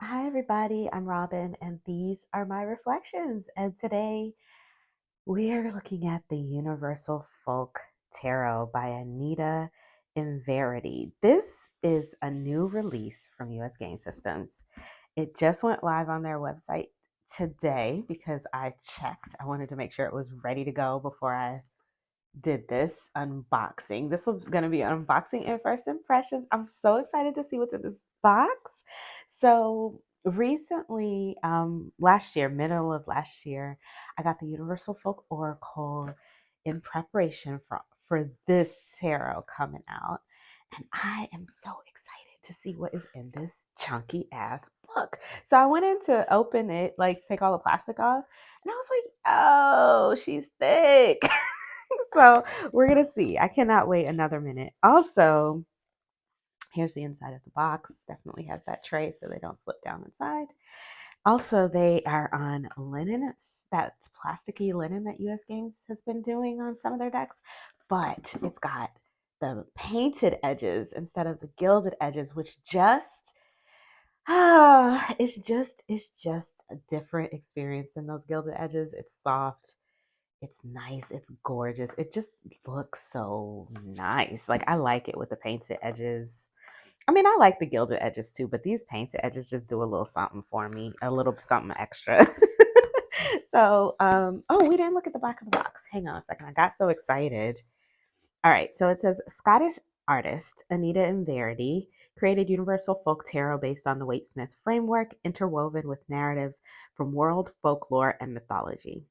Hi, everybody. I'm Robin, and these are my reflections. And today we are looking at the Universal Folk Tarot by Anita in Verity. This is a new release from US Game Systems. It just went live on their website today because I checked. I wanted to make sure it was ready to go before I did this unboxing. This was going to be unboxing and first impressions. I'm so excited to see what's in this box. So recently, last year, middle of last year, I got the Universal Folk Oracle in preparation for this tarot coming out. And I am so excited to see what is in this chunky ass book. So I went in to open it, like take all the plastic off, and I was like, oh, she's thick. So we're gonna see. I cannot wait another minute. Also, here's the inside of the box. Definitely has that tray so they don't slip down inside. Also, they are on linen. That's plasticky linen that US Games has been doing on some of their decks, but it's got the painted edges instead of the gilded edges, which just it's just a different experience than those gilded edges. It's soft, it's nice, it's gorgeous. It just looks so nice. Like I like it with the painted edges. I mean, I like the gilded edges too, but these painted edges just do a little something for me, a little something extra. Oh, we didn't look at the back of the box. Hang on a second. I got so excited. All right, so it says Scottish artist Anita in Verity created Universal Folk Tarot based on the Waite-Smith framework, interwoven with narratives from world folklore and mythology.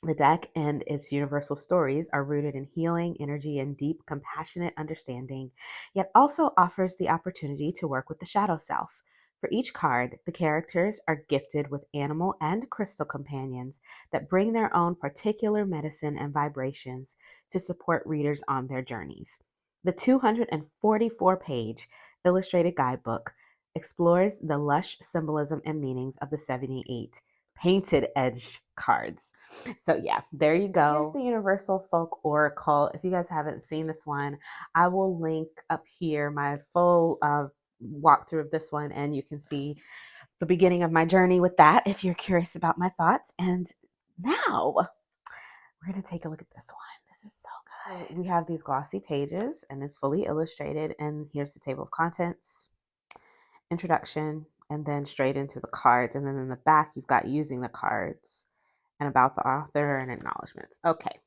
The deck and its universal stories are rooted in healing, energy, and deep, compassionate understanding, yet also offers the opportunity to work with the shadow self. For each card, the characters are gifted with animal and crystal companions that bring their own particular medicine and vibrations to support readers on their journeys. The 244-page illustrated guidebook explores the lush symbolism and meanings of the 78 painted edge cards. So yeah, there you go. Here's the Universal Folk Oracle. If you guys haven't seen this one, I will link up here my full walkthrough of this one, and you can see the beginning of my journey with that if you're curious about my thoughts. And now we're gonna take a look at this one. This is so good. We have these glossy pages, and it's fully illustrated. And here's the table of contents, introduction, and then straight into the cards. And then in the back, you've got using the cards and about the author and acknowledgments. Okay,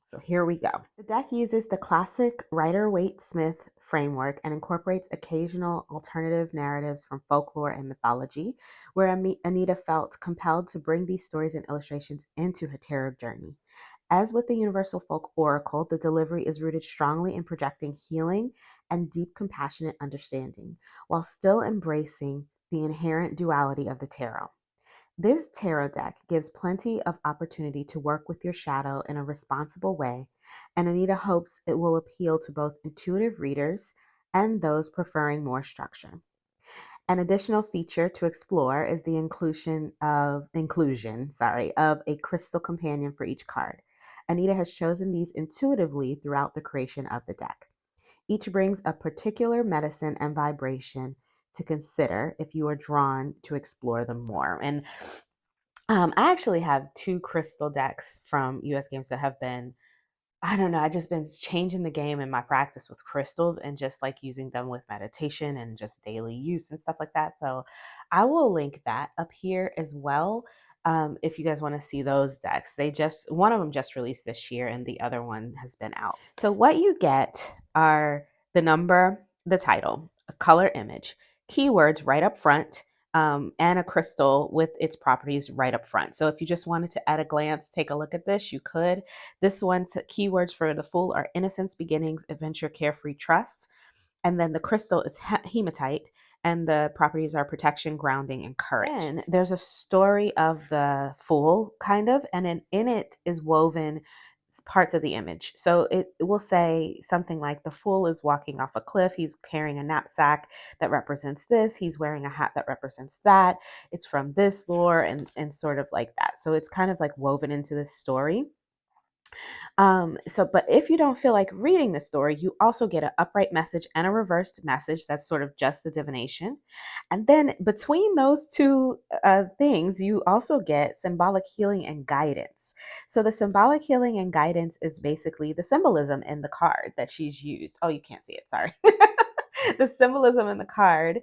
so here we go. The deck uses the classic Rider-Waite-Smith framework and incorporates occasional alternative narratives from folklore and mythology, where Anita felt compelled to bring these stories and illustrations into her tarot journey. As with the Universal Folk Oracle, the delivery is rooted strongly in projecting healing and deep, compassionate understanding, while still embracing the inherent duality of the tarot. This tarot deck gives plenty of opportunity to work with your shadow in a responsible way, and Anita hopes it will appeal to both intuitive readers and those preferring more structure. An additional feature to explore is the inclusion of a crystal companion for each card. Anita has chosen these intuitively throughout the creation of the deck. Each brings a particular medicine and vibration to consider if you are drawn to explore them more. And I actually have two crystal decks from US Games that have been, I don't know, I just been changing the game in my practice with crystals and just like using them with meditation and just daily use and stuff like that. So I will link that up here as well. If you guys want to see those decks, one of them just released this year and the other one has been out. So what you get are the number, the title, a color image, keywords right up front, and a crystal with its properties right up front. So if you just wanted to at a glance take a look at this, you could. This one's keywords for the Fool are innocence, beginnings, adventure, carefree, trust. And then the crystal is hematite, and the properties are protection, grounding, and courage. Then there's a story of the Fool, kind of, and then in it is woven parts of the image. So it will say something like the Fool is walking off a cliff. He's carrying a knapsack that represents this. He's wearing a hat that represents that. It's from this lore and sort of like that. So it's kind of like woven into this story. But if you don't feel like reading the story, you also get an upright message and a reversed message. That's sort of just the divination. And then between those two things, you also get symbolic healing and guidance. So the symbolic healing and guidance is basically the symbolism in the card that she's used. Oh, you can't see it. Sorry. The symbolism in the card,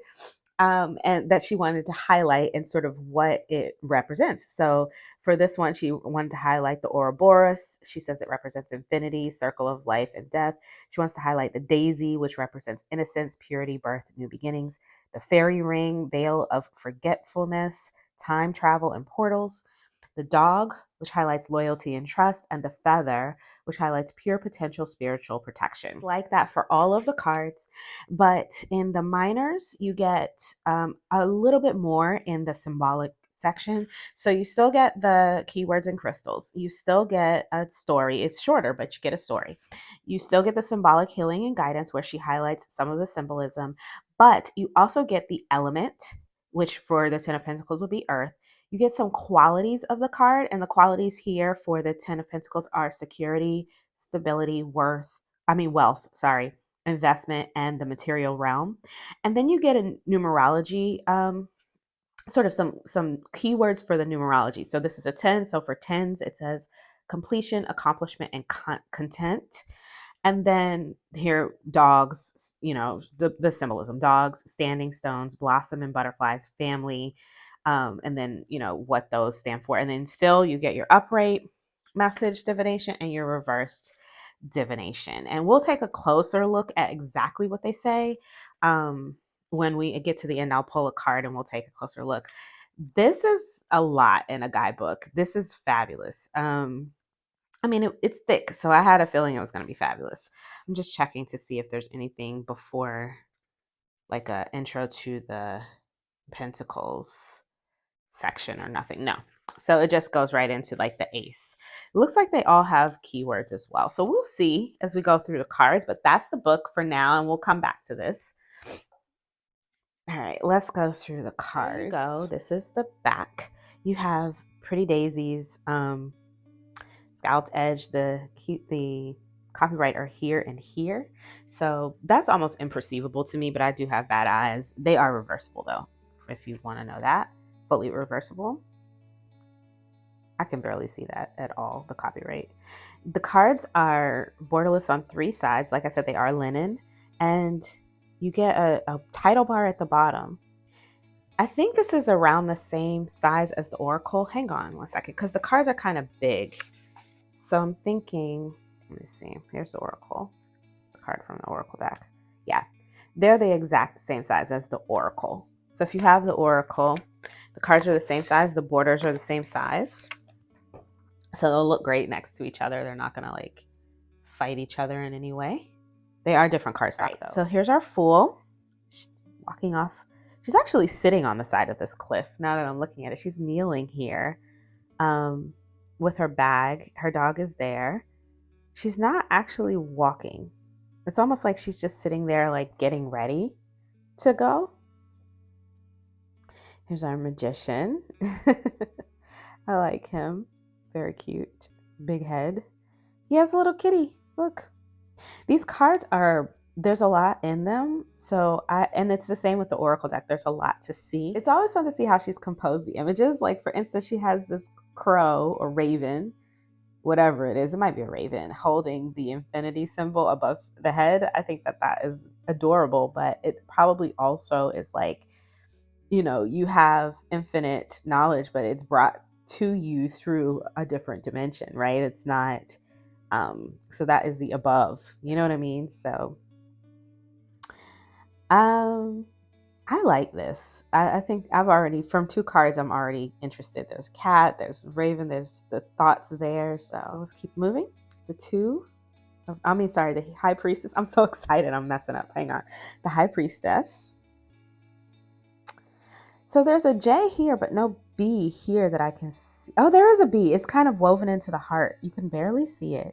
and that she wanted to highlight and sort of what it represents. So for this one, she wanted to highlight the Ouroboros. She says it represents infinity, circle of life and death. She wants to highlight the daisy, which represents innocence, purity, birth, new beginnings. The fairy ring, veil of forgetfulness, time travel, and portals. The dog, which highlights loyalty and trust, and the feather, which highlights pure potential spiritual protection. It's like that for all of the cards, but in the minors, you get a little bit more in the symbolic section. So you still get the keywords and crystals. You still get a story. It's shorter, but you get a story. You still get the symbolic healing and guidance where she highlights some of the symbolism, but you also get the element, which for the Ten of Pentacles will be earth. You get some qualities of the card, and the qualities here for the Ten of Pentacles are security, stability, wealth, sorry, investment, and the material realm. And then you get a numerology, sort of some keywords for the numerology. So this is a 10. So for tens, it says completion, accomplishment, and content. And then here, dogs, the symbolism, dogs, standing stones, blossom and butterflies, family, and then, what those stand for. And then still you get your upright message divination and your reversed divination. And we'll take a closer look at exactly what they say. When we get to the end, I'll pull a card and we'll take a closer look. This is a lot in a guidebook. This is fabulous. It's thick, so I had a feeling it was going to be fabulous. I'm just checking to see if there's anything before, like a intro to the Pentacles section or nothing. No. So it just goes right into like the ace. It looks like they all have keywords as well. So we'll see as we go through the cards, but that's the book for now, and we'll come back to this. All right, let's go through the cards. There you go. This is the back. You have pretty daisies, scalloped edge, the copyright are here and here. So that's almost imperceivable to me, but I do have bad eyes. They are reversible though, if you want to know that. Fully reversible. I can barely see that at all, the copyright. The cards are borderless on 3 sides. Like I said, they are linen. And you get a title bar at the bottom. I think this is around the same size as the Oracle. Hang on one second, because the cards are kind of big. So I'm thinking, let me see. Here's the Oracle. The card from the Oracle deck. Yeah, they're the exact same size as the Oracle. So if you have the Oracle, the cards are the same size. The borders are the same size. So they'll look great next to each other. They're not going to like fight each other in any way. They are different card stock, though. So here's our Fool. She's walking off. She's actually sitting on the side of this cliff. Now that I'm looking at it, she's kneeling here with her bag. Her dog is there. She's not actually walking. It's almost like she's just sitting there like getting ready to go. Here's our Magician. I like him. Very cute. Big head. He has a little kitty. Look. These cards there's a lot in them. And it's the same with the Oracle deck. There's a lot to see. It's always fun to see how she's composed the images. Like, for instance, she has this crow or raven, whatever it is. It might be a raven holding the infinity symbol above the head. I think that is adorable, but it probably also is like, you have infinite knowledge, but it's brought to you through a different dimension, right? It's not, so that is the above, you know what I mean? So, I like this. I think from 2 cards, I'm already interested. There's cat, there's raven, there's the thoughts there. So let's keep moving. The High Priestess. I'm so excited. I'm messing up. Hang on. The High Priestess. So there's a J here, but no B here that I can see. Oh, there is a B. It's kind of woven into the heart. You can barely see it.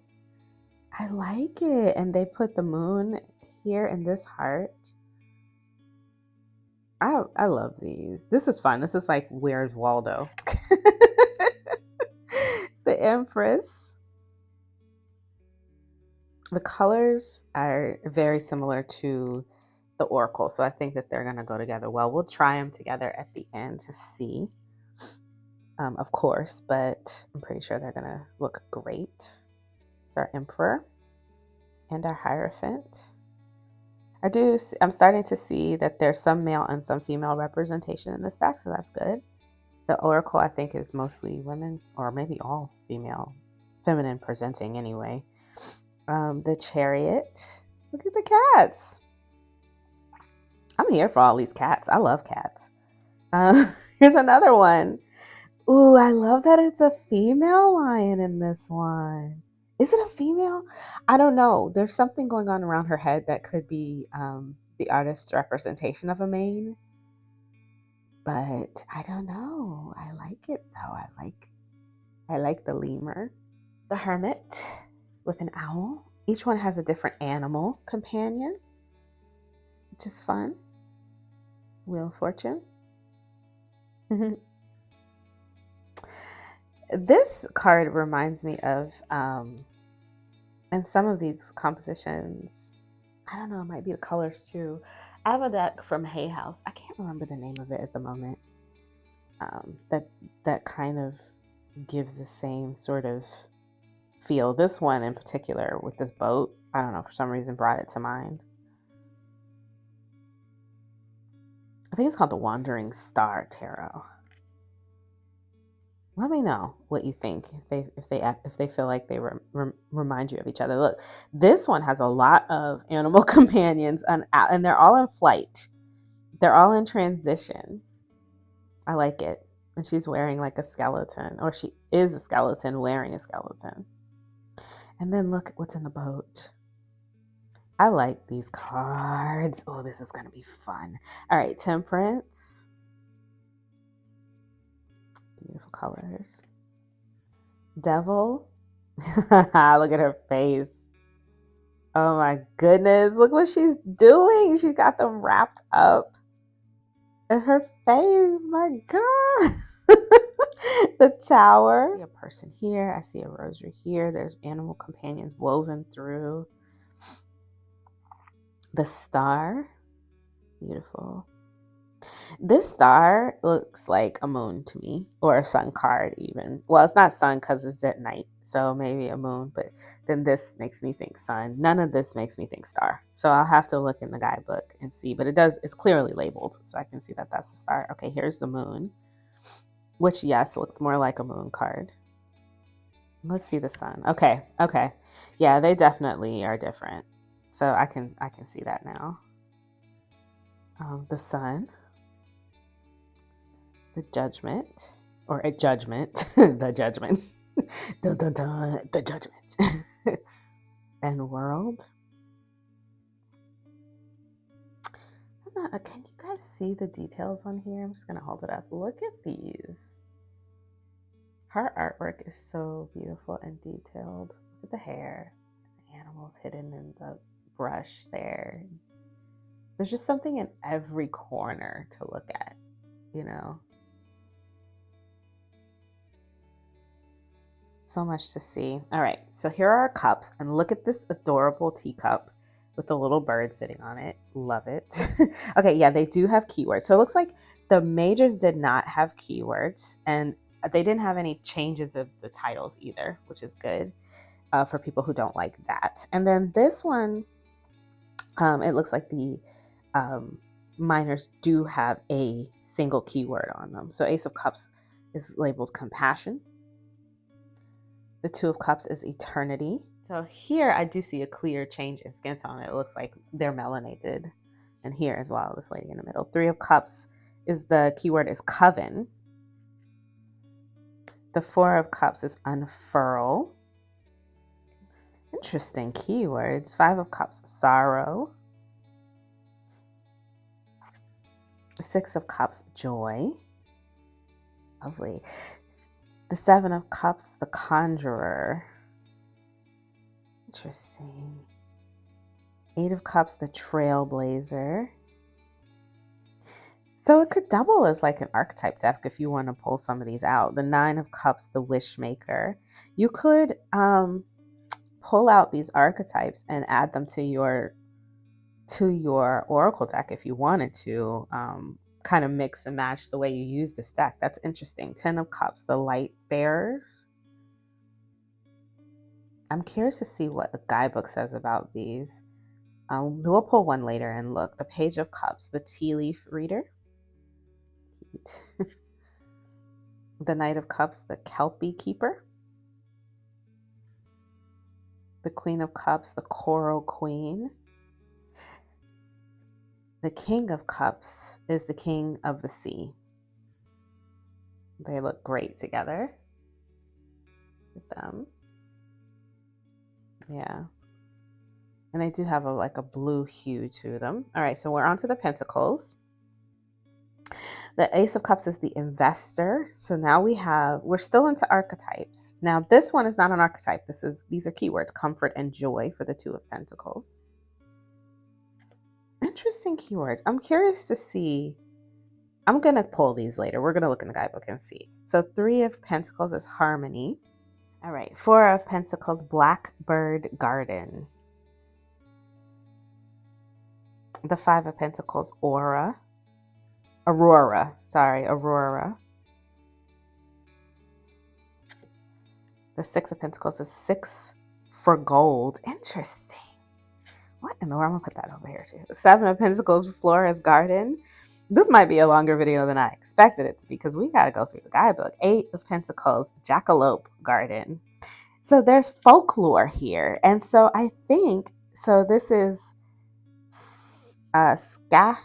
I like it. And they put the moon here in this heart. I love these. This is fun. This is like Where's Waldo? The Empress. The colors are very similar to the oracle, so I think that they're going to go together well. We'll try them together at the end to see, of course, but I'm pretty sure they're going to look great. It's our Emperor and our Hierophant. I'm starting to see that there's some male and some female representation in the stack, so that's good. The oracle, I think, is mostly women, or maybe all female, feminine presenting anyway. The Chariot. Look at the cats. I'm here for all these cats. I love cats. Here's another one. Ooh, I love that it's a female lion in this one. Is it a female? I don't know. There's something going on around her head that could be the artist's representation of a mane. But I don't know. I like it though. I like the lemur. The Hermit with an owl. Each one has a different animal companion, which is fun. Wheel of Fortune. This card reminds me of, in some of these compositions, I don't know, it might be the colors too. I have a deck from Hay House. I can't remember the name of it at the moment. That kind of gives the same sort of feel. This one in particular with this boat, I don't know, for some reason brought it to mind. I think it's called the Wandering Star Tarot. Let me know what you think if they feel like they remind you of each other. Look, this one has a lot of animal companions and they're all in flight. They're all in transition. I like it. And she's wearing like a skeleton, or she is a skeleton wearing a skeleton. And then look at what's in the boat. I like these cards. Oh, this is going to be fun. All right, Temperance. Beautiful colors. Devil. Look at her face. Oh my goodness. Look what she's doing. She got them wrapped up in her face. My God. The Tower. I see a person here. I see a rosary here. There's animal companions woven through. The Star. Beautiful. This star looks like a moon to me, or a sun card even. Well, it's not sun because it's at night, so maybe a moon, but then this makes me think sun. None of this makes me think star. So I'll have to look in the guidebook and see, but it's clearly labeled, so I can see that that's a star. Okay, here's the moon, which, yes, looks more like a moon card. Let's see the sun. Okay. Yeah, they definitely are different. So I can see that now. The sun. The Judgment, or a Judgment, the Judgment, dun, dun, dun, the Judgment, and World. Can you guys see the details on here? I'm just going to hold it up. Look at these. Her artwork is so beautiful and detailed. Look at the hair, the animals hidden in the brush there. There's just something in every corner to look at, you know? So much to see. All right, so here are our cups, and look at this adorable teacup with the little bird sitting on it. Love it. Okay, yeah, they do have keywords. So it looks like the majors did not have keywords, and they didn't have any changes of the titles either, which is good for people who don't like that. And then this one, it looks like the minors do have a single keyword on them. So Ace of Cups is labeled compassion. The Two of Cups is eternity. So here I do see a clear change in skin tone. It looks like they're melanated. And here as well, this lady in the middle. Three of Cups is the keyword is coven. The Four of Cups is unfurl. Interesting keywords. Five of Cups, sorrow. Six of Cups, joy. Lovely. The Seven of Cups, the conjurer. Interesting. Eight of Cups, the trailblazer. So it could double as like an archetype deck if you want to pull some of these out. The Nine of Cups, the wishmaker. You could pull out these archetypes and add them to your oracle deck if you wanted to, kind of mix and match the way you use this deck. That's interesting. 10 of Cups, the light bearers. I'm curious to see what the guidebook says about these. We'll pull one later and look. The Page of Cups, the tea leaf reader. The Knight of Cups, the Kelpie keeper. The Queen of Cups, the Coral Queen. The King of Cups is the King of the Sea. They look great together with them. Yeah. And they do have a blue hue to them. All right, so we're on to the Pentacles. The Ace of Cups is the investor. So now we're still into archetypes. Now this one is not an archetype. These are keywords, comfort and joy for the Two of Pentacles. Interesting keywords. I'm curious to see. I'm going to pull these later. We're going to look in the guidebook and see. So 3 of Pentacles is harmony. All right, 4 of Pentacles, Blackbird Garden. The 5 of Pentacles, Aurora. The 6 of Pentacles is 6 for gold. Interesting. What in the world? I'm going to put that over here too. 7 of Pentacles, Flora's Garden. This might be a longer video than I expected it to be because we got to go through the guidebook. 8 of Pentacles, Jackalope Garden. So there's folklore here. And so I think, so this is Scathach.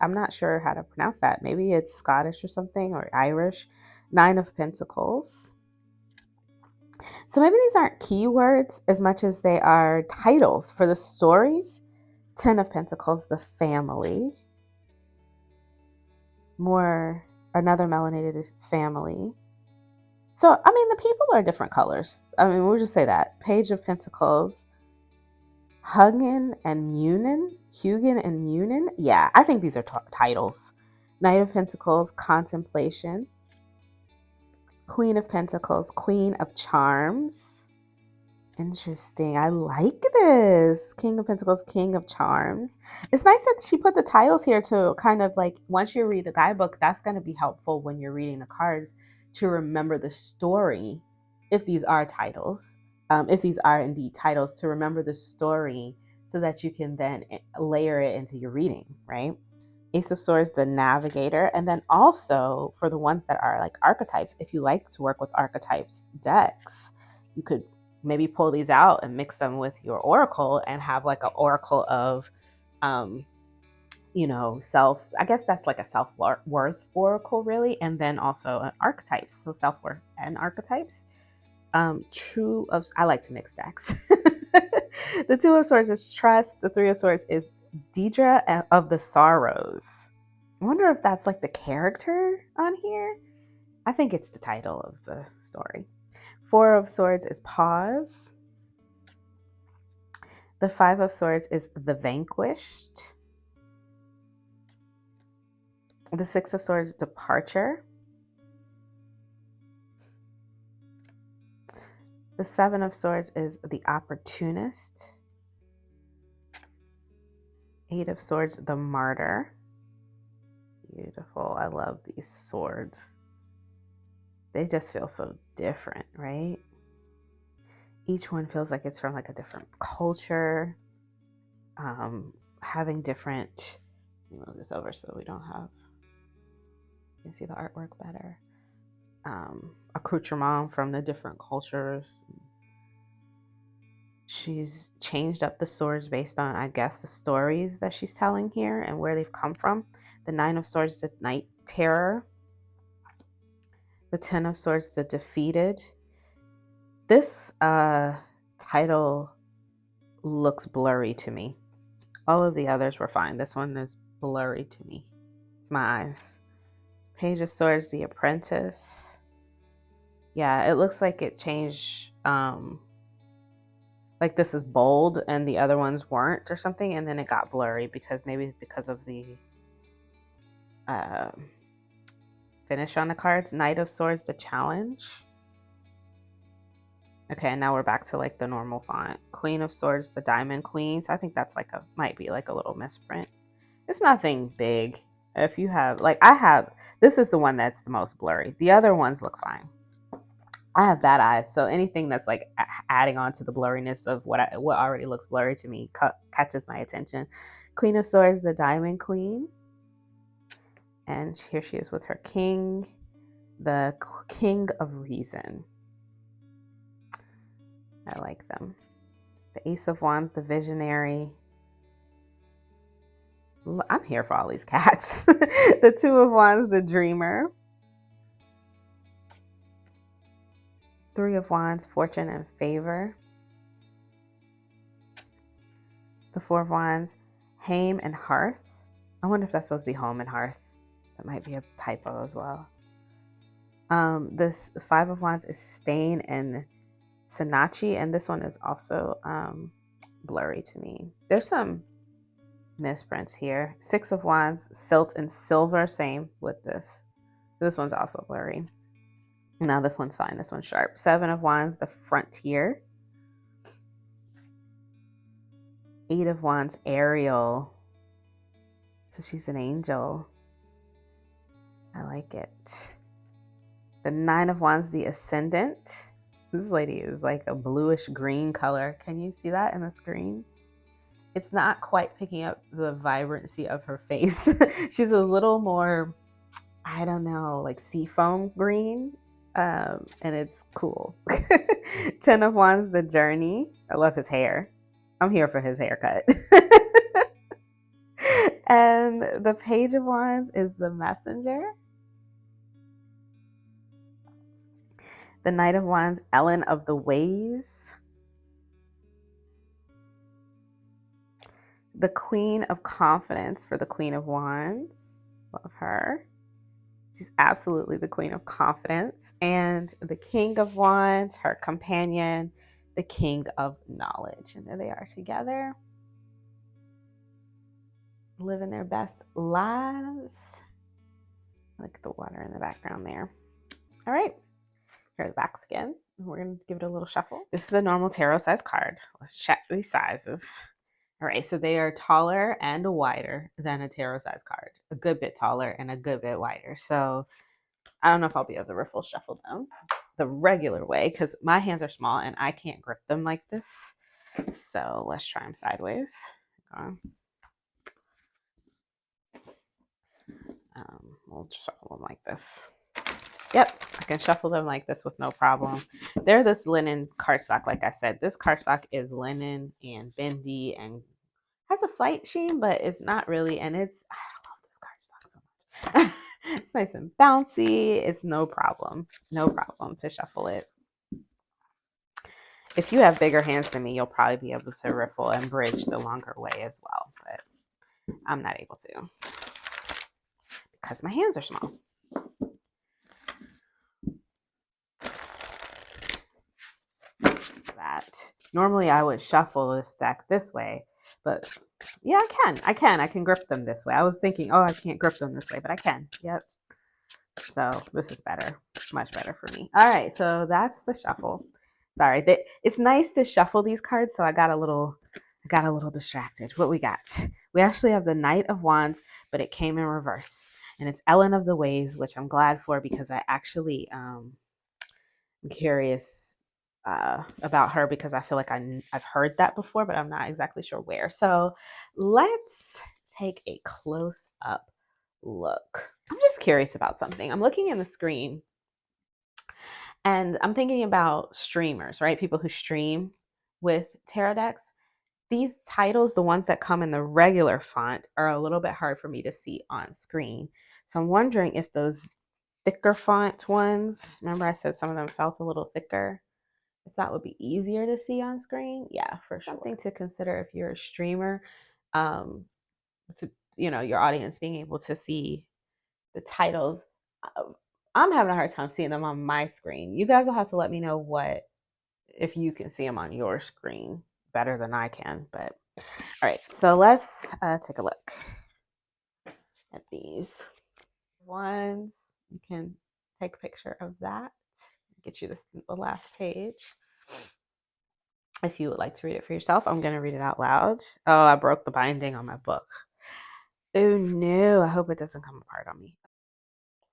I'm not sure how to pronounce that. Maybe it's Scottish or something, or Irish. 9 of Pentacles. So maybe these aren't keywords as much as they are titles for the stories. 10 of Pentacles, the family. Another melanated family. So, I mean, the people are different colors. I mean, we'll just say that. Page of Pentacles, Hugin and Munin. Yeah, I think these are titles. Knight of Pentacles, Contemplation. Queen of Pentacles, Queen of Charms. Interesting. I like this. King of Pentacles, King of Charms. It's nice that she put the titles here to kind of like, once you read the guidebook, that's going to be helpful when you're reading the cards to remember the story. If these are titles, if these are indeed titles, to remember the story so that you can then layer it into your reading, right? Ace of Swords, the Navigator. And then also for the ones that are like archetypes, if you like to work with archetypes decks, you could maybe pull these out and mix them with your oracle and have like an oracle of, self, I guess that's like a self-worth oracle really. And then also an archetypes. So self-worth and archetypes. I like to mix decks. The 2 of Swords is Trust. The 3 of Swords is Deidre of the Sorrows. I wonder if that's like the character on here. I think it's the title of the story. 4 of Swords is Pause. The 5 of Swords is The Vanquished. The 6 of Swords, Departure. The 7 of Swords is The Opportunist. 8 of Swords, The Martyr. Beautiful. I love these swords. They just feel so different, right? Each one feels like it's from like a different culture, having different, let me move this over so we don't have, you can see the artwork better, accoutrement from the different cultures. She's changed up the swords based on, I guess, the stories that she's telling here and where they've come from. The 9 of Swords, the Night Terror. The 10 of Swords, the Defeated. This title looks blurry to me. All of the others were fine. This one is blurry to me. My eyes. Page of Swords, the Apprentice. Yeah, it looks like it changed. Like this is bold and the other ones weren't or something. And then it got blurry because of the finish on the cards. Knight of Swords, the Challenge. Okay, and now we're back to like the normal font. Queen of Swords, the Diamond Queen. So I think that's like might be like a little misprint. It's nothing big. If you have, like I have, this is the one that's the most blurry. The other ones look fine. I have bad eyes, so anything that's like adding on to the blurriness of what already looks blurry to me catches my attention. Queen of Swords, the Diamond Queen. And here she is with her king, the King of Reason. I like them. The Ace of Wands, the Visionary. I'm here for all these cats. The Two of Wands, the Dreamer. Three of Wands, Fortune and Favor. The Four of Wands, Hame and Hearth. I wonder if that's supposed to be Home and Hearth. That might be a typo as well. This Five of Wands is Stain and Sanachi, and this one is also blurry to me. There's some misprints here. Six of Wands, Silt and Silver, same with this. This one's also blurry. Now this one's fine. This one's sharp. Seven of Wands, the Frontier. Eight of Wands, Ariel. So she's an angel. I like it. The Nine of Wands, the Ascendant. This lady is like a bluish green color. Can you see that in the screen? It's not quite picking up the vibrancy of her face. She's a little more, I don't know, like seafoam green. And it's cool. 10 of Wands, the Journey. I love his hair. I'm here for his haircut. And the Page of Wands is the Messenger. The Knight of Wands, Ellen of the Ways. The Queen of Confidence for the Queen of Wands. Love her. She's absolutely the Queen of Confidence. And the King of Wands, her companion, the King of Knowledge. And there they are together, living their best lives. Look at the water in the background there. All right, here are the backs again. We're going to give it a little shuffle. This is a normal tarot size card. Let's check these sizes. All right, so they are taller and wider than a tarot size card. A good bit taller and a good bit wider. So I don't know if I'll be able to riffle shuffle them the regular way because my hands are small and I can't grip them like this. So let's try them sideways. We'll shuffle them like this. Yep, I can shuffle them like this with no problem. They're this linen cardstock, like I said. This cardstock is linen and bendy and has a slight sheen, but it's not really. And it's, I love this cardstock so much. It's nice and bouncy. It's no problem to shuffle it. If you have bigger hands than me, you'll probably be able to riffle and bridge the longer way as well, but I'm not able to because my hands are small. That normally I would shuffle this deck this way, but yeah, I can grip them this way. I was thinking, oh, I can't grip them this way, but I can. Yep. So this is better, much better for me. All right, so that's the shuffle. Sorry, it's nice to shuffle these cards, so I got a little distracted. What we got? We actually have the Knight of Wands, but it came in reverse, and it's Ellen of the Ways, which I'm glad for because I actually am curious about her because I feel like I've heard that before, but I'm not exactly sure where. So let's take a close up look. I'm just curious about something. I'm looking in the screen and I'm thinking about streamers, right? People who stream with tarot decks. These titles, the ones that come in the regular font, are a little bit hard for me to see on screen. So I'm wondering if those thicker font ones, remember I said some of them felt a little thicker, if that would be easier to see on screen. Yeah, for sure. Something to consider if you're a streamer, to, you know, your audience being able to see the titles. I'm having a hard time seeing them on my screen. You guys will have to let me know if you can see them on your screen better than I can. But all right, so let's take a look at these ones. You can take a picture of that. Get you the last page. If you would like to read it for yourself, I'm going to read it out loud. Oh, I broke the binding on my book. Oh no, I hope it doesn't come apart on me.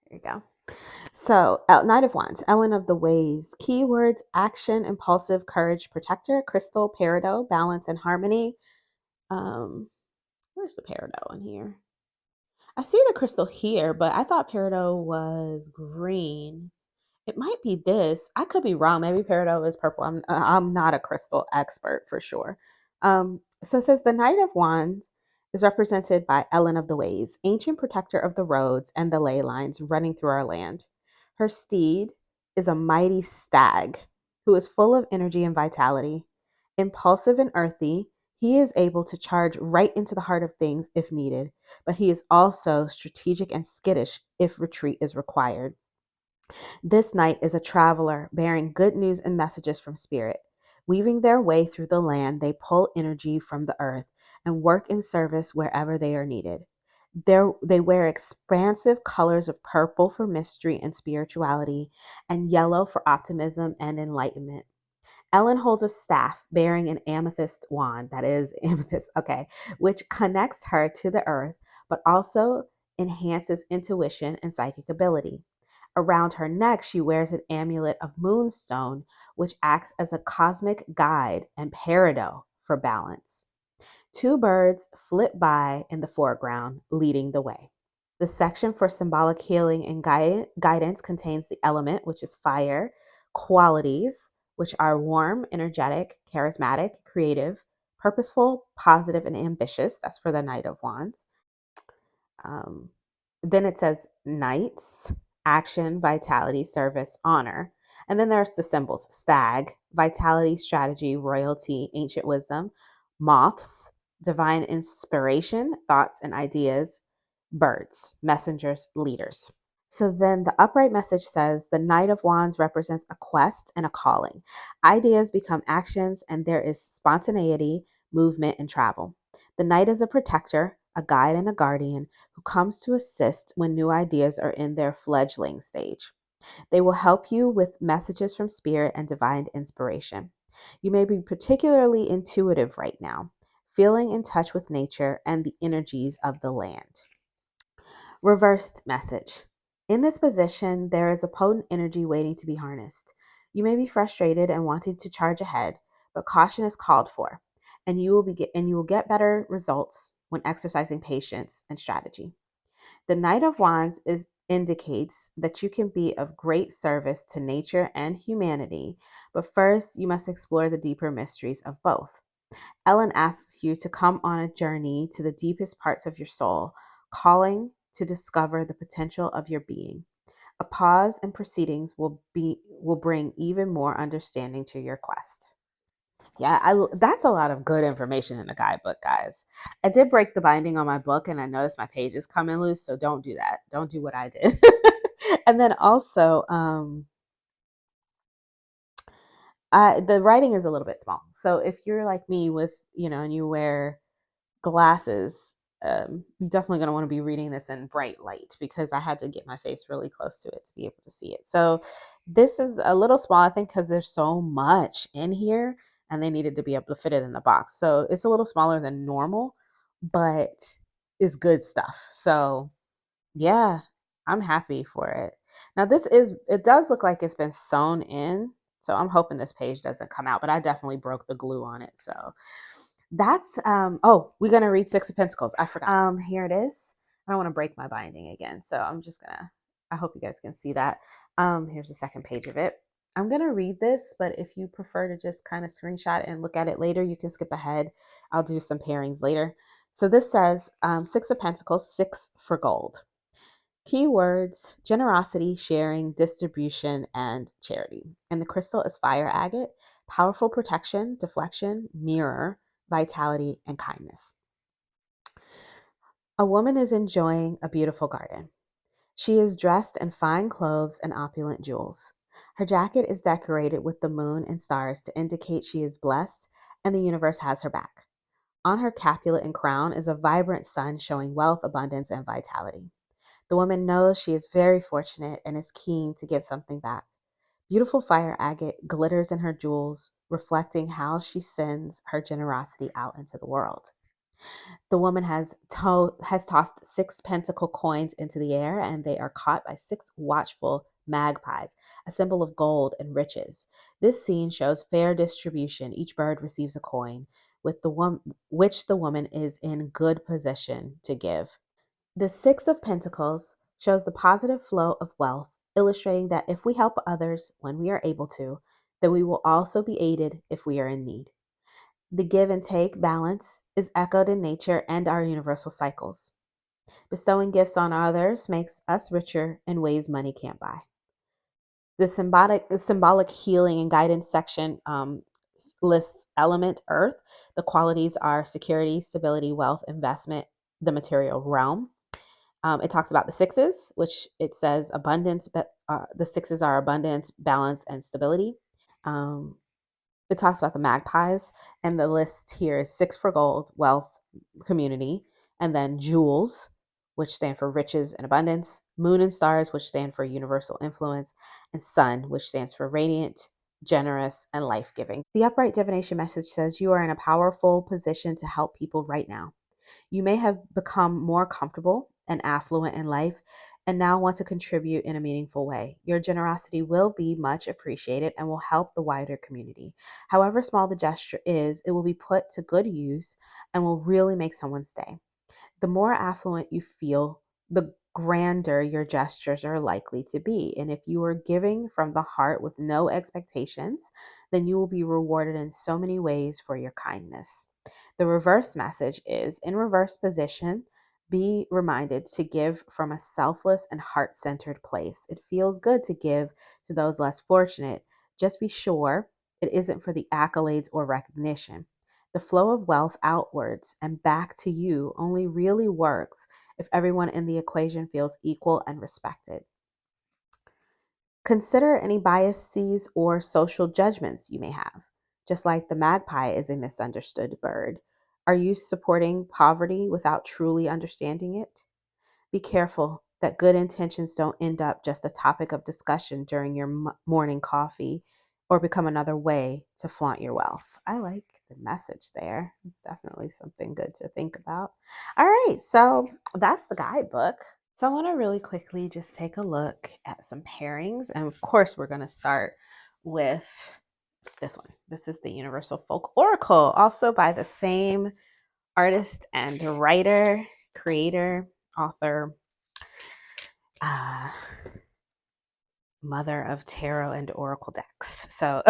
There you go. So, Knight of Wands, Ellen of the Ways. Keywords: action, impulsive, courage, protector, crystal, peridot, balance and harmony. Where's the peridot in here? I see the crystal here, but I thought peridot was green. It might be this. I could be wrong. Maybe peridot is purple. I'm not a crystal expert for sure. So it says the Knight of Wands is represented by Ellen of the Ways, ancient protector of the roads and the ley lines running through our land. Her steed is a mighty stag who is full of energy and vitality. Impulsive and earthy, he is able to charge right into the heart of things if needed, but he is also strategic and skittish if retreat is required. This knight is a traveler bearing good news and messages from spirit. Weaving their way through the land, they pull energy from the earth and work in service wherever they are needed. They wear expansive colors of purple for mystery and spirituality, and yellow for optimism and enlightenment. Ellen holds a staff bearing an amethyst wand, that is amethyst, okay, which connects her to the earth, but also enhances intuition and psychic ability. Around her neck, she wears an amulet of moonstone, which acts as a cosmic guide and peridot for balance. Two birds flit by in the foreground, leading the way. The section for symbolic healing and guidance contains the element, which is fire, qualities, which are warm, energetic, charismatic, creative, purposeful, positive, and ambitious. That's for the Knight of Wands. Um, then it says knights, action, vitality, service, honor. And then there's the symbols: stag, vitality, strategy, royalty, ancient wisdom; moths, divine inspiration, thoughts and ideas; birds, messengers, leaders. So then the upright message says the Knight of Wands represents a quest and a calling. Ideas become actions, and there is spontaneity, movement, and travel. The Knight is a protector, a guide, and a guardian who comes to assist when new ideas are in their fledgling stage. They will help you with messages from spirit and divine inspiration. You may be particularly intuitive right now, feeling in touch with nature and the energies of the land. Reversed message. In this position, there is a potent energy waiting to be harnessed. You may be frustrated and wanting to charge ahead, but caution is called for, and you will get better results when exercising patience and strategy. The Knight of Wands indicates that you can be of great service to nature and humanity, but first you must explore the deeper mysteries of both. Ellen asks you to come on a journey to the deepest parts of your soul, calling to discover the potential of your being. A pause in proceedings will bring even more understanding to your quest. Yeah, that's a lot of good information in the guidebook, guys. I did break the binding on my book, and I noticed my pages coming loose, so don't do that. Don't do what I did. And then also, the writing is a little bit small. So if you're like me with, and you wear glasses, you're definitely going to want to be reading this in bright light, because I had to get my face really close to it to be able to see it. So this is a little small, I think, because there's so much in here and they needed to be able to fit it in the box. So it's a little smaller than normal, but it's good stuff. So yeah, I'm happy for it. Now it does look like it's been sewn in. So I'm hoping this page doesn't come out, but I definitely broke the glue on it. So that's we're gonna read Six of Pentacles. I forgot. Here it is. I don't want to break my binding again, so I hope you guys can see that. Here's the second page of it. I'm gonna read this, but if you prefer to just kind of screenshot and look at it later, you can skip ahead. I'll do some pairings later. So this says Six of Pentacles, 6 for gold. Keywords: generosity, sharing, distribution, and charity. And the crystal is fire agate, powerful protection, deflection, mirror, vitality, and kindness. A woman is enjoying a beautiful garden. She is dressed in fine clothes and opulent jewels. Her jacket is decorated with the moon and stars to indicate she is blessed and the universe has her back. On her capulet and crown is a vibrant sun showing wealth, abundance, and vitality. The woman knows she is very fortunate and is keen to give something back. Beautiful fire agate glitters in her jewels, reflecting how she sends her generosity out into the world. The woman has tossed 6 pentacle coins into the air, and they are caught by 6 watchful magpies, a symbol of gold and riches. This scene shows fair distribution. Each bird receives a coin, with which the woman is in good position to give. The Six of Pentacles shows the positive flow of wealth, illustrating that if we help others when we are able to, then we will also be aided if we are in need. The give and take balance is echoed in nature and our universal cycles. Bestowing gifts on others makes us richer in ways money can't buy. The symbolic healing and guidance section lists element earth. The qualities are security, stability, wealth, investment, the material realm. It talks about the sixes, which it says abundance, but the sixes are abundance, balance, and stability. Um, it talks about the magpies, and the list here is 6 for gold, wealth, community, and then jewels, which stand for riches and abundance, moon and stars, which stand for universal influence, and sun, which stands for radiant, generous, and life giving. The upright divination message says you are in a powerful position to help people right now. You may have become more comfortable and affluent in life and now want to contribute in a meaningful way. Your generosity will be much appreciated and will help the wider community. However small the gesture is, it will be put to good use and will really make someone stay. The more affluent you feel, the grander your gestures are likely to be. And if you are giving from the heart with no expectations, then you will be rewarded in so many ways for your kindness. The reverse message is in reverse position, be reminded to give from a selfless and heart centered place. It feels good to give to those less fortunate. Just be sure it isn't for the accolades or recognition. The flow of wealth outwards and back to you only really works if everyone in the equation feels equal and respected. Consider any biases or social judgments you may have. Just like the magpie is a misunderstood bird, are you supporting poverty without truly understanding it? Be careful that good intentions don't end up just a topic of discussion during your morning coffee or become another way to flaunt your wealth. I like the message there. It's definitely something good to think about. All right, so that's the guidebook. So I want to really quickly just take a look at some pairings. And of course, we're going to start with this one. This is the Universal Folk Oracle, also by the same artist and writer, creator, author, mother of tarot and oracle decks. So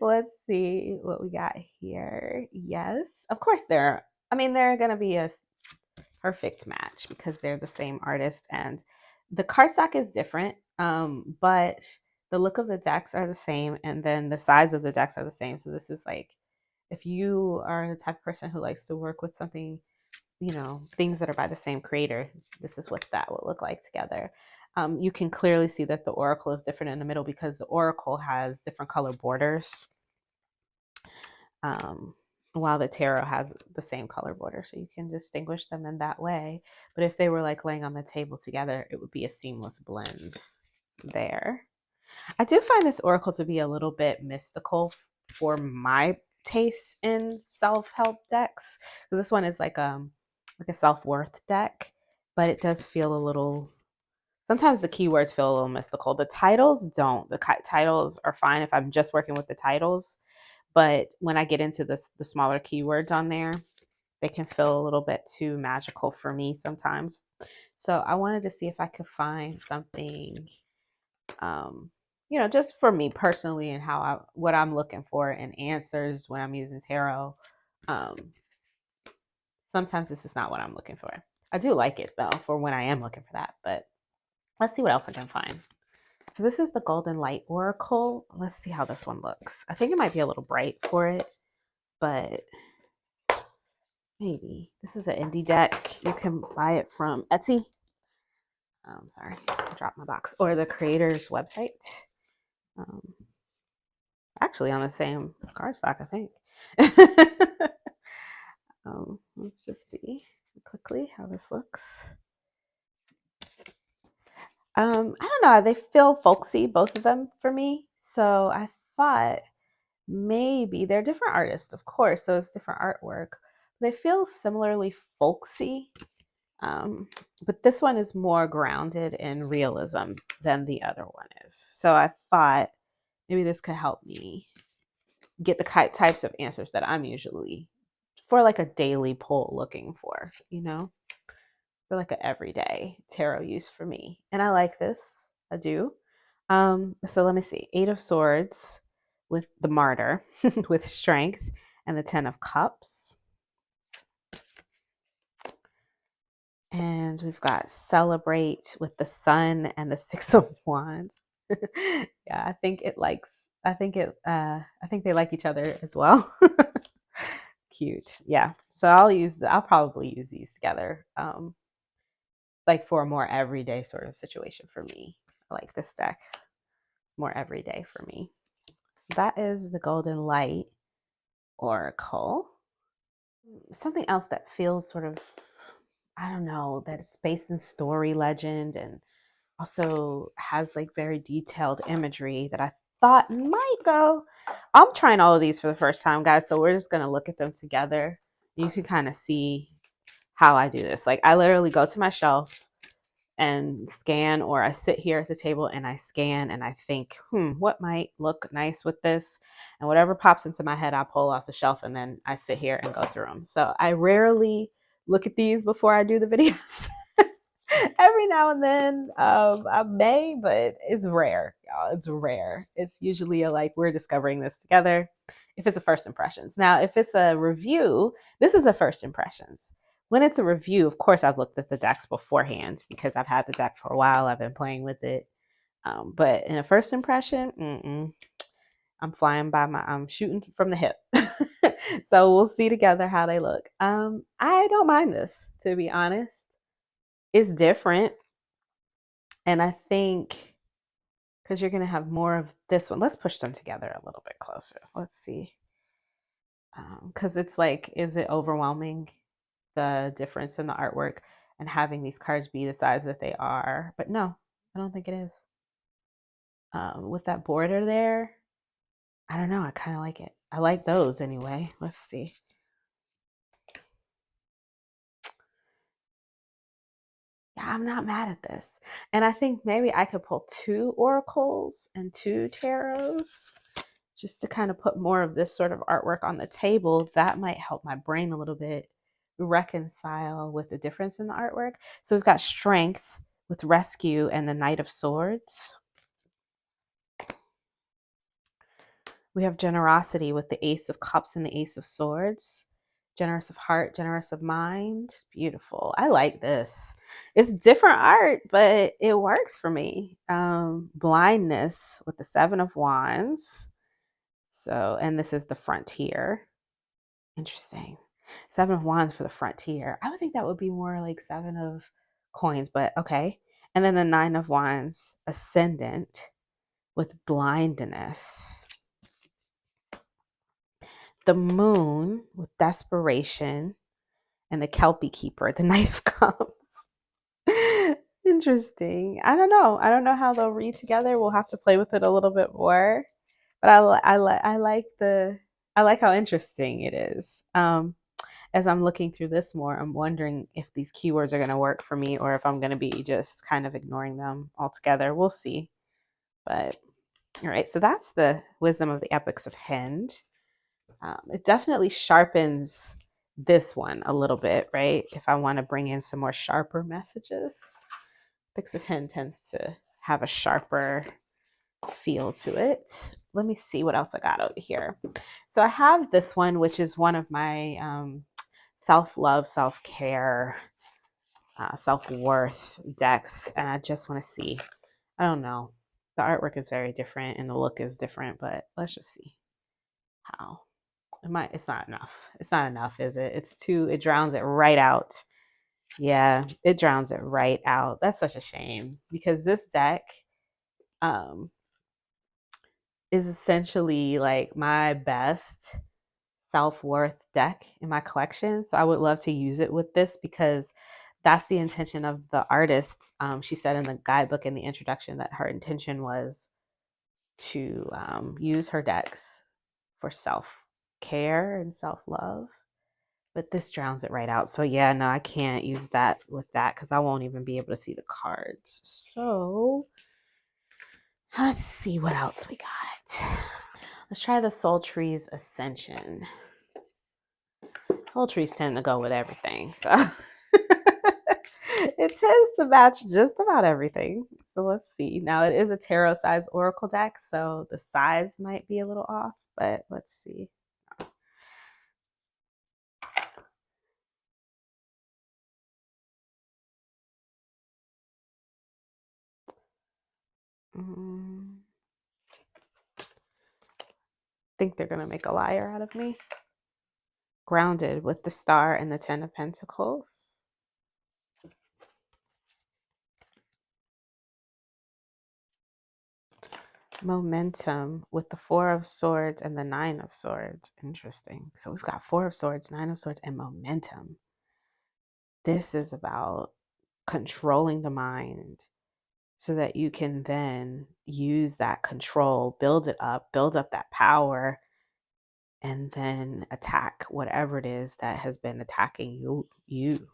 let's see what we got here. Yes, of course they're going to be a perfect match because they're the same artist and the cardstock is different, but the look of the decks are the same and then the size of the decks are the same. So this is like if you are the type of person who likes to work with something, things that are by the same creator, this is what that will look like together. You can clearly see that the oracle is different in the middle because the oracle has different color borders, while the tarot has the same color border. So you can distinguish them in that way. But if they were like laying on the table together, it would be a seamless blend there. I do find this oracle to be a little bit mystical for my taste in self-help decks. Because this one is like a self-worth deck, but it does feel a little, sometimes the keywords feel a little mystical. The titles don't. The titles are fine if I'm just working with the titles, but when I get into the smaller keywords on there, they can feel a little bit too magical for me sometimes. So I wanted to see if I could find something, just for me personally and what I'm looking for in answers when I'm using tarot. Sometimes this is not what I'm looking for. I do like it though for when I am looking for that, but let's see what else I can find. So this is the Golden Light Oracle. Let's see how this one looks. I think it might be a little bright for it, but maybe. This is an indie deck. You can buy it from Etsy. Sorry, I dropped my box. Or the creator's website. Actually on the same cardstock, I think. Let's just see quickly how this looks. I don't know. They feel folksy, both of them for me. So I thought maybe they're different artists, of course. So it's different artwork. They feel similarly folksy. Um, but this one is more grounded in realism than the other one is. So I thought maybe this could help me get the types of answers that I'm usually for like a daily pull looking for, for like an everyday tarot use for me. And I like this. I do. So let me see. 8 of Swords with the Martyr, with Strength, and the 10 of Cups. And we've got Celebrate with the Sun and the 6 of Wands. Yeah, I think they like each other as well. Cute. Yeah. So I'll probably use these together. Like for a more everyday sort of situation for me. I like this deck. More everyday for me. So that is the Golden Light Oracle. Something else that feels sort of, I don't know, that is based in story legend and also has like very detailed imagery that I thought might go. I'm trying all of these for the first time, guys, so we're just going to look at them together. You can kind of see how I do this. Like I literally go to my shelf and scan, or I sit here at the table and I scan and I think, what might look nice with this? And whatever pops into my head, I pull off the shelf and then I sit here and go through them. So I rarely look at these before I do the videos. Every now and then I may, but it's rare, y'all. It's rare. It's usually like we're discovering this together if it's a first impressions. Now, if it's a review, this is a first impressions. When it's a review, of course, I've looked at the decks beforehand because I've had the deck for a while. I've been playing with it. But in a first impression, I'm shooting from the hip. So we'll see together how they look. I don't mind this, to be honest. It's different. And I think because you're going to have more of this one, let's push them together a little bit closer. Let's see. Because it's like, is it overwhelming, the difference in the artwork and having these cards be the size that they are? But no, I don't think it is. With that border there, I don't know. I kind of like it. I like those anyway. Let's see. Yeah, I'm not mad at this. And I think maybe I could pull 2 oracles and 2 tarots just to kind of put more of this sort of artwork on the table. That might help my brain a little bit reconcile with the difference in the artwork. So we've got Strength with Rescue and the Knight of Swords. We have Generosity with the Ace of Cups and the Ace of Swords. Generous of heart, generous of mind. Beautiful. I like this. It's different art, but it works for me. Blindness with the 7 of Wands. So, and this is the Frontier. Interesting. 7 of Wands for the Frontier. I would think that would be more like 7 of Coins, but okay. And then the 9 of Wands, Ascendant with Blindness. The Moon with Desperation, and the Kelpie Keeper, the Knight of Cups. Interesting. I don't know. I don't know how they'll read together. We'll have to play with it a little bit more. But I like how interesting it is. As I'm looking through this more, I'm wondering if these keywords are going to work for me or if I'm going to be just kind of ignoring them altogether. We'll see. But all right, so that's the Wisdom of the Epics of Hind. It definitely sharpens this one a little bit, right? If I want to bring in some more sharper messages. Epics of Hind tends to have a sharper feel to it. Let me see what else I got over here. So I have this one, which is one of my self-love, self-care, self-worth decks. And I just want to see. I don't know. The artwork is very different and the look is different, but let's just see how. It's not enough. It's not enough, is it? It drowns it right out. Yeah, it drowns it right out. That's such a shame because this deck is essentially like my best self-worth deck in my collection. So I would love to use it with this because that's the intention of the artist. She said in the guidebook in the introduction that her intention was to use her decks for self-care and self-love, but this drowns it right out. So yeah, no, I can't use that with that because I won't even be able to see the cards. So let's see what else we got. Let's try the Soul Tree's Ascension. Soul trees tend to go with everything, so it tends to match just about everything. So let's see. Now it is a tarot size oracle deck, so the size might be a little off, but let's see. Think they're gonna make a liar out of me. Grounded with the Star and the Ten of Pentacles. Momentum with the Four of Swords and the Nine of Swords. Interesting. So we've got Four of Swords, Nine of Swords, and momentum. This is about controlling the mind so that you can then use that control, build it up, build up that power, and then attack whatever it is that has been attacking you.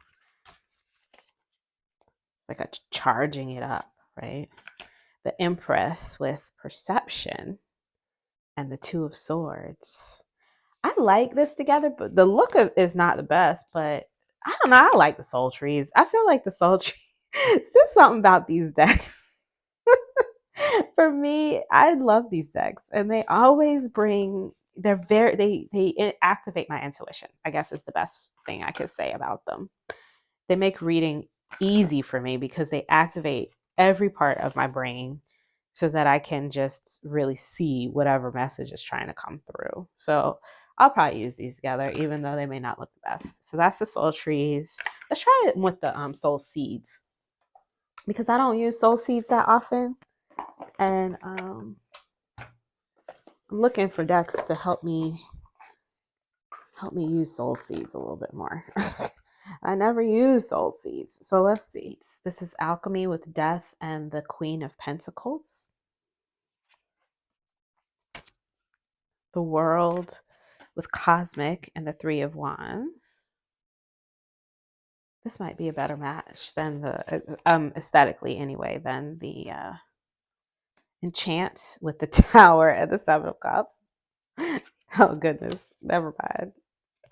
Like a charging it up, right? The Empress with perception and the Two of Swords. I like this together, but the look of is not the best, but I don't know. I like the soul trees. I feel like the soul tree says something about these decks. For me, I love these decks, and they always bring. They activate my intuition, I guess is the best thing I could say about them. They make reading easy for me because they activate every part of my brain so that I can just really see whatever message is trying to come through. So I'll probably use these together, even though they may not look the best. So that's the soul trees. Let's try it with the soul seeds because I don't use soul seeds that often. And I'm looking for decks to help me use soul seeds a little bit more. I never use soul seeds. So let's see. This is Alchemy with Death and the Queen of Pentacles. The World with Cosmic and the Three of Wands. This might be a better match than the aesthetically anyway than the Enchant with the Tower and the Seven of Cups. Oh goodness, never mind.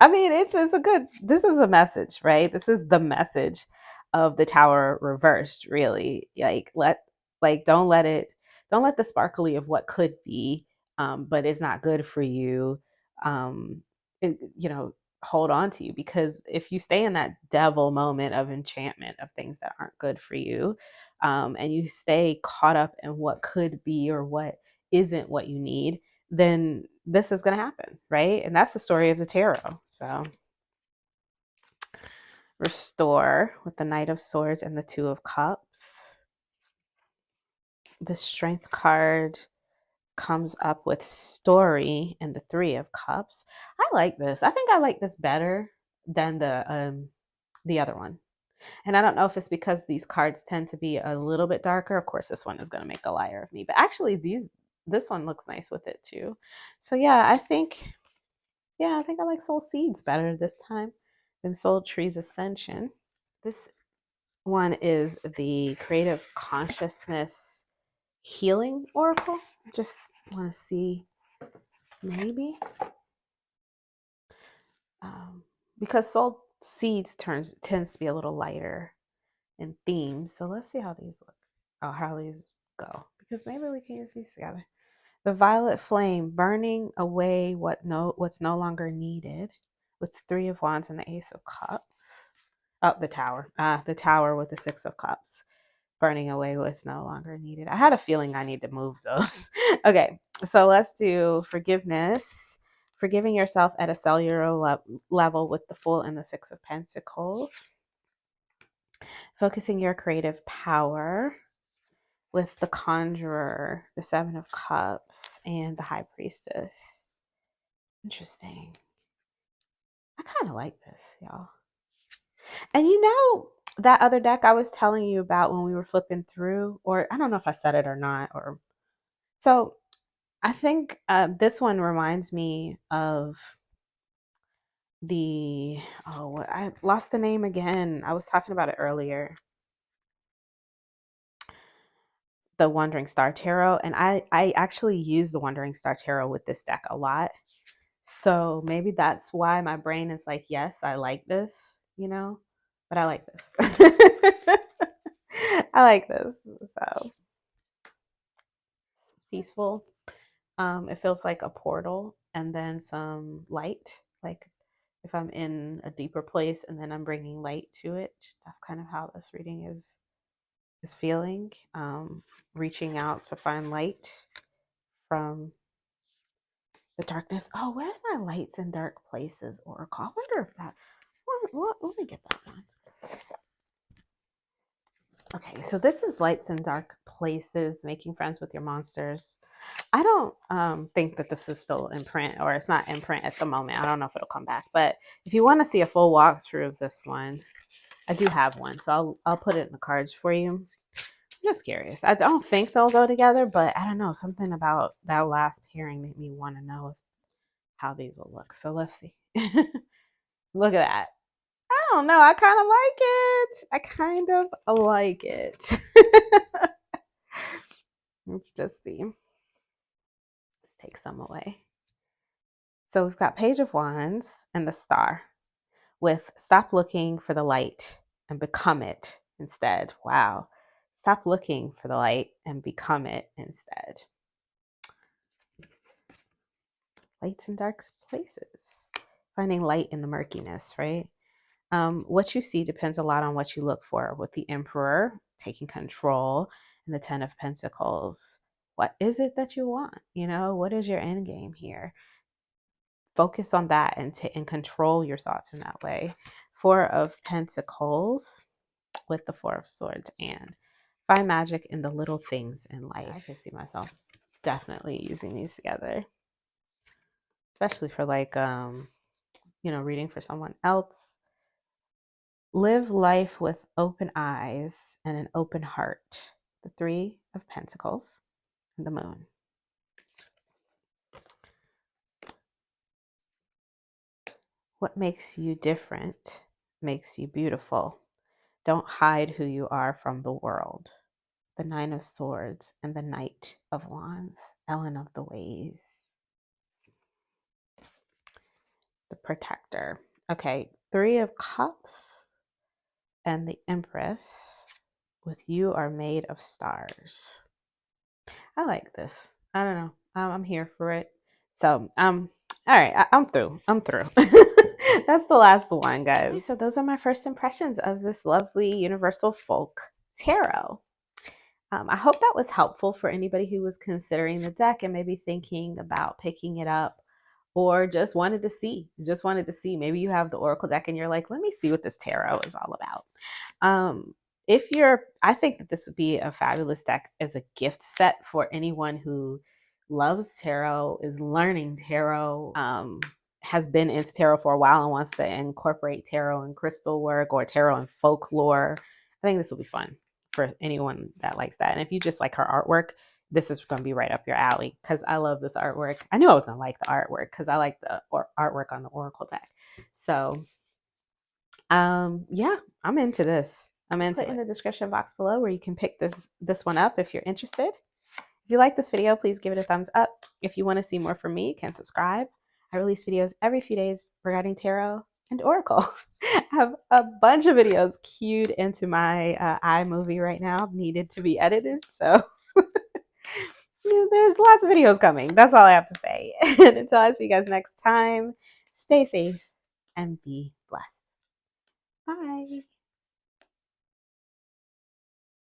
I mean, it's a good. This is a message, right? This is the message of the Tower reversed. Really, don't let the sparkly of what could be, but is not good for you. Um, it, you know, hold on to you because if you stay in that devil moment of enchantment of things that aren't good for you, and you stay caught up in what could be or what isn't what you need, then this is going to happen, right? And that's the story of the tarot. So Restore with the Knight of Swords and the Two of Cups. The Strength card comes up with Story and the Three of Cups. I like this. I think I like this better than the other one. And I don't know if it's because these cards tend to be a little bit darker. Of course, this one is going to make a liar of me. But actually, this one looks nice with it too. So yeah, I think I like Soul Seeds better this time than Soul Tree's Ascension. This one is the Creative Consciousness Healing Oracle. Just want to see, maybe. Because Soul Seeds tends to be a little lighter in theme. So let's see how these look. Oh, how these go. Because maybe we can use these together. The Violet Flame, burning away what's no longer needed, with the Three of Wands and the Ace of Cups. Oh, the Tower. The Tower with the Six of Cups, burning away what's no longer needed. I had a feeling I need to move those. Okay, so let's do forgiveness. Forgiving yourself at a cellular level with the Fool and the Six of Pentacles. Focusing your creative power with the Conjurer, the Seven of Cups, and the High Priestess. Interesting. I kind of like this, y'all. And that other deck I was telling you about when we were flipping through, or I don't know if I said it or not, or so I think this one reminds me of the I lost the name again. I was talking about it earlier. The Wandering Star Tarot, and I actually use the Wandering Star Tarot with this deck a lot. So maybe that's why my brain is like, yes, I like this, but I like this. I like this. So it's peaceful. It feels like a portal and then some light. Like if I'm in a deeper place and then I'm bringing light to it. That's kind of how this reading is feeling. Reaching out to find light from the darkness. Oh, where's my lights in dark places oracle? I wonder if that. Let me get that one. Okay, so this is lights in dark places, making friends with your monsters. I don't think that this is still in print, or it's not in print at the moment. I don't know if it'll come back, but if you want to see a full walkthrough of this one, I do have one, so I'll put it in the cards for you. I'm just curious. I don't think they'll go together, but I don't know. Something about that last pairing made me want to know how these will look. So let's see. Look at that. I don't know. I kind of like it. I kind of like it. Let's just see. Let's take some away. So we've got Page of Wands and the Star with stop looking for the light and become it instead. Wow. Stop looking for the light and become it instead. Lights in dark places. Finding light in the murkiness, right? What you see depends a lot on what you look for. With the Emperor taking control and the Ten of Pentacles, what is it that you want? What is your end game here? Focus on that and control your thoughts in that way. Four of Pentacles with the Four of Swords, and find magic in the little things in life. I can see myself definitely using these together, especially for reading for someone else. Live life with open eyes and an open heart. The Three of Pentacles and the Moon. What makes you different makes you beautiful. Don't hide who you are from the world. The Nine of Swords and the Knight of Wands. Ellen of the Ways. The Protector. Okay, Three of Cups and the Empress with You Are Made of Stars. I like this. I don't know. I'm here for it. So, all right, I'm through. That's the last one, guys. So those are my first impressions of this lovely Universal Folk Tarot. I hope that was helpful for anybody who was considering the deck and maybe thinking about picking it up, or just wanted to see. Maybe you have the Oracle deck and you're like, let me see what this tarot is all about. I think that this would be a fabulous deck as a gift set for anyone who loves tarot, is learning tarot, has been into tarot for a while and wants to incorporate tarot and crystal work or tarot and folklore. I think this will be fun for anyone that likes that. And if you just like her artwork, this is going to be right up your alley, because I love this artwork. I knew I was going to like the artwork because I like the artwork on the Oracle deck. So yeah, I'm into this. Put in the description box below where you can pick this one up if you're interested. If you like this video, please give it a thumbs up. If you want to see more from me, you can subscribe. I release videos every few days regarding tarot and Oracle. I have a bunch of videos queued into my iMovie right now, needed to be edited. So yeah, there's lots of videos coming. That's all I have to say. And until I see you guys next time, stay safe and be blessed.